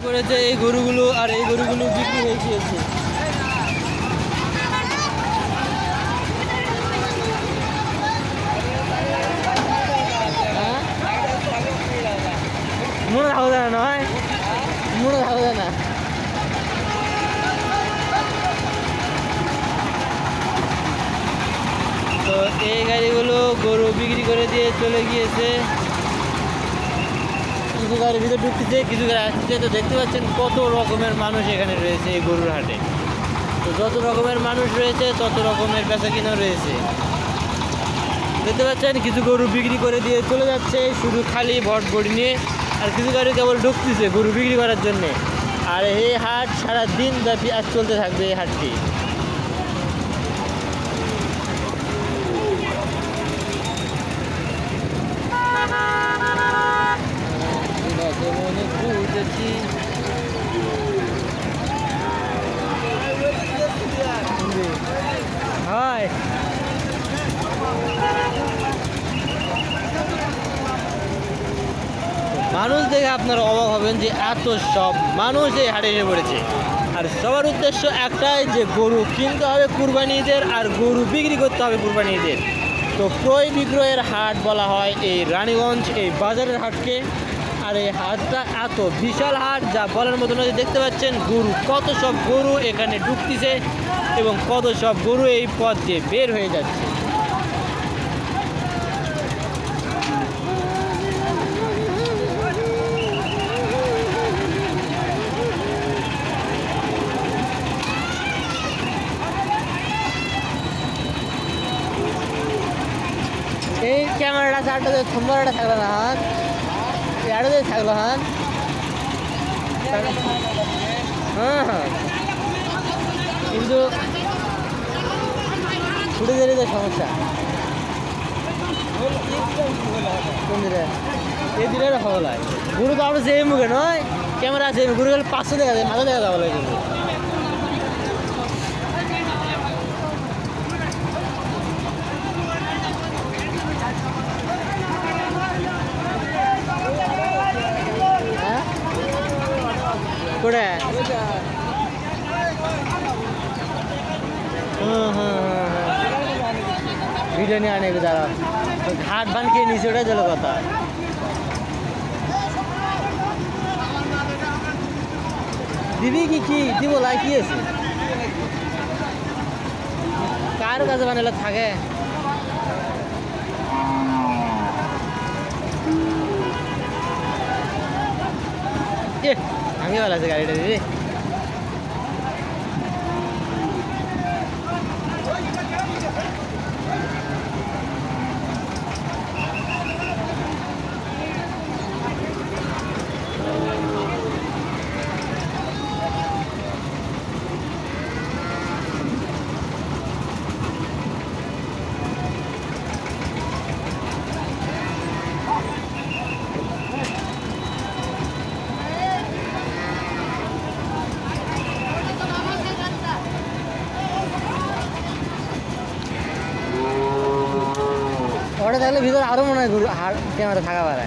পড়েছে এই গরুগুলো, আর এই গরুগুলো বিক্রি হয়ে গিয়েছে। মনে থাকো না নয়, মনে থাকো না। তো এই গাড়িগুলো গরু বিক্রি করে দিয়ে চলে গিয়েছে। কিছু গাড়ির ভিতরে ঢুকতেছে, কিছু গাড়ি আসছে। তো দেখতে পাচ্ছেন কত রকমের মানুষ এখানে রয়েছে এই গরুর হাটে। তো যত রকমের মানুষ রয়েছে তত রকমের বেচা কিনা রয়েছে। দেখতে পাচ্ছেন কিছু গরু বিক্রি করে দিয়ে চলে যাচ্ছে শুধু খালি ভট বডি নিয়ে, আর কিছু গাড়ি কেবল ঢুকতেছে গরু বিক্রি করার জন্যে। আর এই হাট সারা দিন ব্যাপী আজ চলতে থাকবে এই হাটটি। হয় মানুষ দেখে আপনারা অবাক হবেন যে এত সব মানুষ এই হাটে এসে পড়েছে। আর সবার উদ্দেশ্য একটাই যে গরু কিনতে হবে কুরবানি ঈদের, আর গরু বিক্রি করতে হবে কুরবানি ঈদের। তো ক্রয় বিক্রয়ের হাট বলা হয় এই রানীগঞ্জ এই বাজারের হাটকে। আর এই হাটটা এত বিশাল হাট যা বলার মতো নয়। দেখতে পাচ্ছেন গরু, কত সব গরু এখানে ঢুকতেছে এবং কত সব গরু এই পথ দিয়ে বের হয়ে যাচ্ছে। এই ক্যামেরাটা চারটা যে সুন্দরটা থাকলো না হান, এটা যে থাকলো হান। হ্যাঁ হ্যাঁ, কিন্তু ছুটে গেলে তো সমস্যা। কোন দিলে এই দিলে খবর হয় গুরু তো আমরা সেই মুখে নয়, ক্যামেরা আছে গুরু গেলে 500 দেখা যায়, মাথা দেখা যাবো কিন্তু। কোটা ভিডিও নিয়ে আনে যারা ঘাট বান খেয়ে নিচে ওটাই চলো কথা। দিবি কি দিব লাই কি আছে কার কাছে বানালে থাকে। আমি ভালো আছে গাড়িটা দিদি। ওটা থাকলে ভিতরে আরো মনে হয় ক্যামেরা থাকা পারে।